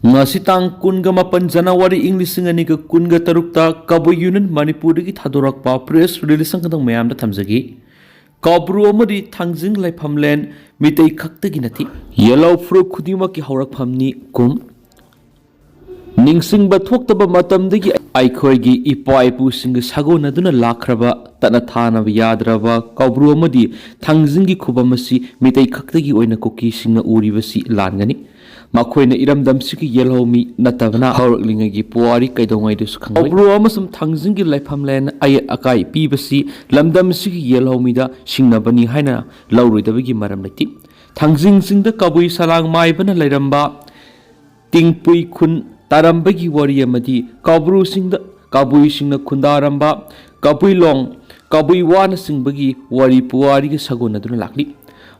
ngasi tang kunga mapan January English ngani ka kunga tarukta Koubru Union Manipur gi thadorak pa press release ang kadang mayam da thamjagi Koubru amadi Thangjing laifamlen mitei khakta gi nati yellow fro khudima ki haurak phamni kum ningsing ba thoktaba matam dagi aikhoi gi ipa ipu sing sagona duna lakraba tana thana yadraba Koubru amadi Thangjing gi khubamasi mitei khakta gi oina koki singna uribasi langani makoina iramdam siki yelhomi natabna hawrlinga gi puari kaidongai dus khangai Koubru amasum Thangjing gi laifamlen ayat akai pibasi lamdam siki yelhomi da singnabani haina lawruidabagi maram lati Thangjing singda kabui salang mai bana lairamba tingpui khun tarambagi wari amadi Koubru singda kabui singna khundaramba kabui long kabui wana singbagi wari puari gi sagona duna lakli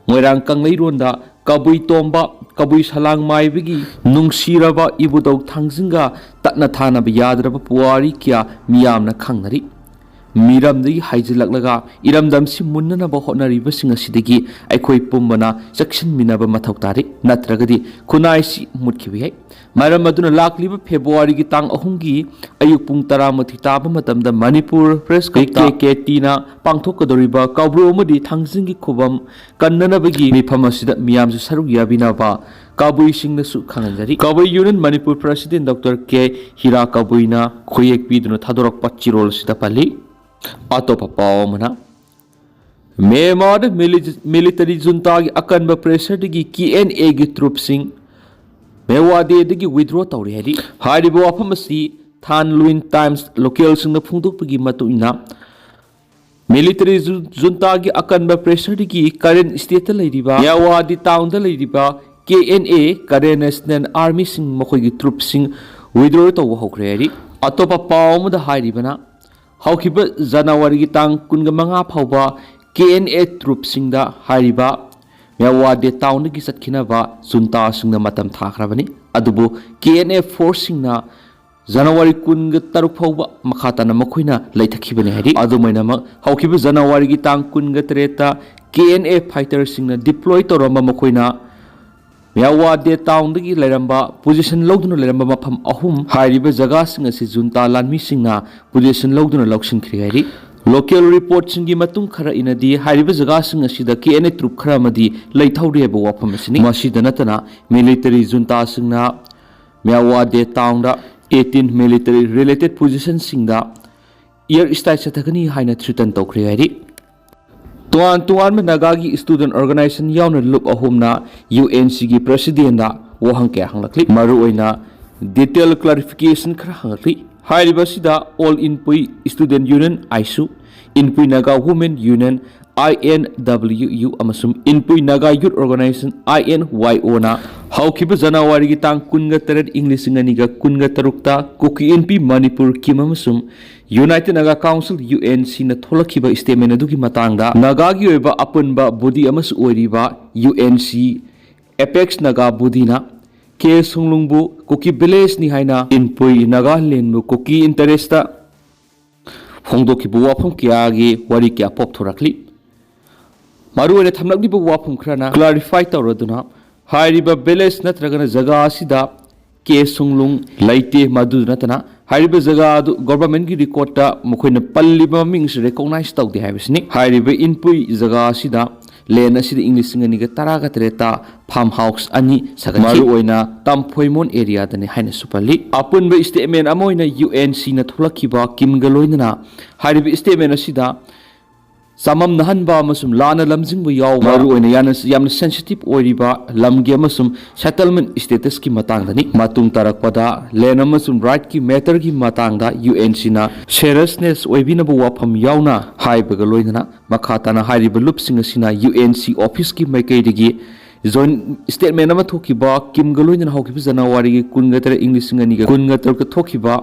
moirang kanglai ronda kabui tomba kabui salang mai bigi nungsiraba ibudau Thangjingga tatna thana ba yadraba puari kya miyamna khangnari miramdagi haijilak iramdam si munnana ba honari basinga sidagi aikhoi pumbana section minaba mathau tari natragadi khunai si mutkibi hai maram aduna lakliba February gi tang ahungi ayuk pung 10 taba matamda Manipur press KKT na pangthokadoriba Koubru amadi Thangjing gi khubam kannanabagi mifhamasida miyam su saruk yabina ba Koubru singna su khanganjari Koubru Union Manipur President Dr. K Hira Koubruina khoyek piduna thadorak pachirol sida pali atopa pawmana Myanmar military junta gi akanba pressure digi KNA gi troops sing mewade digi withdraw tawri hadi haribo afamasi Than Luin Times local singna phungdokpagi matuina military junta gi akanba pressure digi current state lairiba mewade town da lairiba KNA Karen National Army sing mokoi gi troops sing withdraw taw hokre hadi atopa pawm da haribana haukiba January gi tang 15 phawba KNA troops singda hariba mewade town gi satkinaba junta singna matam thakrabani adubu KNA force singna January 13 phawba makhatana makoina laithakibani hadi adumaina ma haukiba January gi tang 13 ta KNA fighter singna deploy toramba makoina mewade town dagi lairamba position logduna lairamba mafam ahum hariba jaga singa si junta lanmi singna position logduna loksin khri hari local report singi matung khara inadi hariba jaga singa sida KNA troop khara madi laithawri ba wafam asini masida natana military junta singna mewade town da 18 military related position singda air strike sathakani haina threaten tawkhri hari tuan nagagi student organization yauna lup ahumna UNC gi president da wahang ke hanglakli maru oina detail clarification khara hanglakli hariba sida all inpui student union ISU inpui naga women union INWU amasum inpui naga youth organization INYO na haukiba January gi tang 13 English ngani ga 13 ta koki NP Manipur kim amasum United Naga Council UNC na tholakhiba statement adugi matangda naga gi oiba apunba body amas oiriba UNC Apex Naga body na ke sunglungbu koki village ni haina inpui Nagaland bu koki interesta phongdoki bu wafam kya gi wari kya pop thorakli maru ene thamlakni bu wafam khrana clarify tawraduna hairiba village natragana jaga asida ke sunglung laite madu natana hariba jaga adu government gi record ta mukhoina palliba mings recognize tawde haibisni hariba inpui jaga asida len asida English ngani ga taraga tereta farm house ani saga maru oina tampoimon area dani haina supali apun ba statement amoina UNC na thulakiba kimgaloina hariba statement asida samam nahanba amasum lana lamjingbu yaw maru oina yamna sensitive oiriba lamge amasum settlement status ki matangdani matung tarakpada len amasum right ki matter ki matangda UNC na seriousness oibinabu wafam yawna haibaga loinana makhatana hariba lupsing asina UNC office ki maikaidigi join statement ama thokiba kimgaloina hawkiba January gi 13 English ngani ga 13 ka thokiba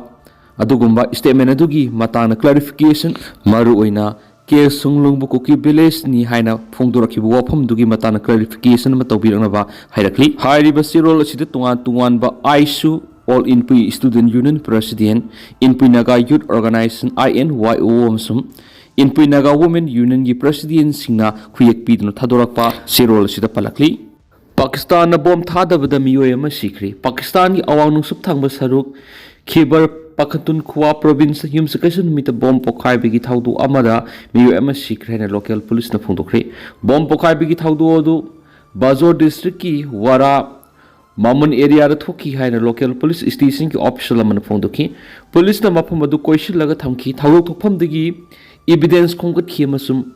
adugumba statement adugi matana clarification maru oina ke sunglungbu koki village ni haina phongdorakhibu wafam dugi matana clarification ma tawbirangba hairakli hairiba sirol asida tungan ba ISU all inpui student union president inpui naga youth organization INYO amsum inpui naga women union gi president singna khuyek pidno thadorakpa sirol asida palakli Pakistan bom thadabada miyoi ama sikri. Pakistan ki awang nungsup thangba saruk Khyber Pakhtunkhwa province yumsakasun mita bom pokhai bigi thaudu amada miyoi ama sikri na local police na phongdokre. Bom pokhai bigi thaudu odu Bazor district ki wara Mamun area da thoki hai na local police station ki official amana phongdoki. Police na mafam adu koishil laga thamki thawuk thokpham dagi evidence khongkat khi amasum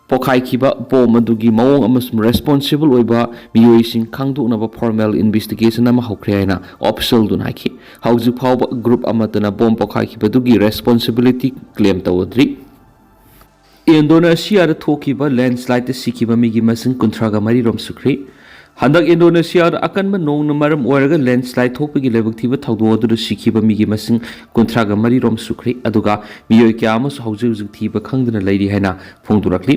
pokhai khiba bom adugi mawong amasum responsible oiba miyoi sing khangdoknaba formal investigation ama hokre haina official dun haiki hauju phawba group amatana bom pokhai khiba dugi responsibility claim tawdri. Indonesia da thokiba landslide sikiba migi masing kuntraga mari rom sukri. Handak Indonesia akan menong namaram oraga landslide thokpagi lebak thiba thawdo adu sikiba migi masing kuntraga mari rom sukri aduga miyoi kya ama hauju hauju thiba khangdana leiri haina phongdurakli.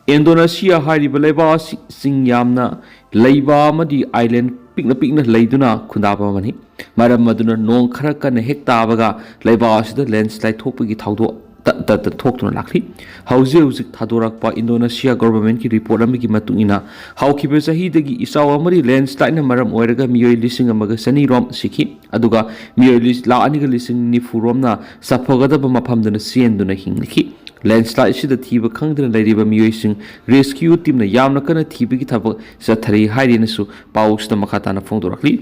Indonesia hariba leba sing yamna leiba amadi island pikna leiduna khundaba mani maram maduna nong khara kana hek tabaga leiba asida landslide thokpagi thawdo thoktuna lakli hauji thadorakpa Indonesia government ki report amigi matungina haukibe sahi dagi isaw amari landslide na maram oiraga miyoi lising amaga sani rom sikhi aduga miyoi la aniga lising ni furom na saphagadaba maphamdana sienduna hinglikhi landslide sida thiba khangdana leiriba miyoi sing rescue team na yamna kana thiba ki thaba sathari hairina su pausda makhatana phongdorakli.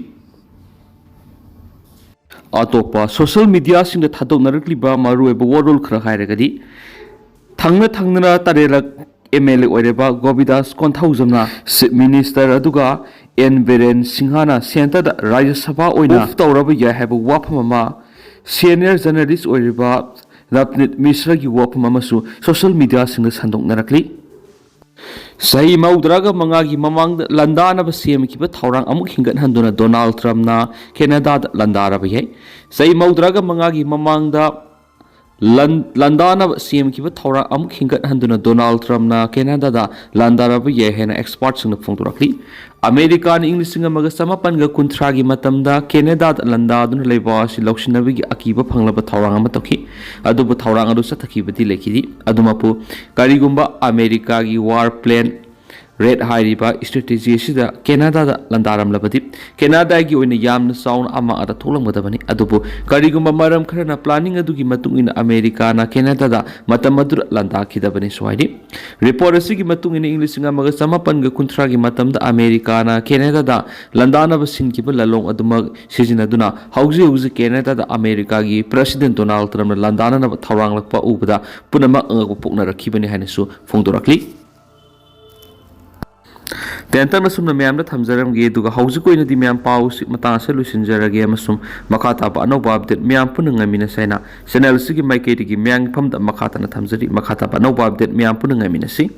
Atopa social media sing the thadok narakliba maru eba warol khra hairagadi thangna tarelak MLA oireba Govindas konthaujamna minister aduga Biren singhana center da Rajya Sabha oina tawraba ya haba wafama senior journalist oireba Rapnit Misra gi wafama su social media sing the sandok narakli. Sahi maudraga mangagi mamang landana ba CM ki ba thaurang amuk hingat handuna Donald Trump na Canada landara ba yai sahi maudraga mangagi mamang da landana ba CM ki ba thaurang amuk hingat handuna Donald Trump na Canada da landara ba yai hena experts sing phongdurakli. American English singa maga samapan ga kuntragi matamda Canada landa dun leiba si loksinabigi akiba phanglaba thaurang ama tokhi adubu thaurang adu sathakibati lekhidi adumapu karigumba America gi war plane red hairiba strategy sida Canada da landaram labadi Canada gi oina yamna sound ama ada tholamgadabani adubu karigumba maram kharana planning adugi matungina America na Canada da matamadur landa khidabani swaidi report asigi matungina English nga maga samapan ga kuntra gi matamda America na Canada da landana ba sinkiba lalong aduma sijinaduna hauji Canada da America gi president Donald Trump na landana na thawrang lakpa ubada punama angako pokna rakhibani hainasu phongdorakli. Tentang nasum na miyam na thamjaram ge duga hauju koina di miyam pau si matang sa lusinjarage amasum makata ba anawba update miyam punang ngamina saina channel sigi maiketi gi miyang phamda makata na thamjari makata ba anawba update miyam punang ngamina si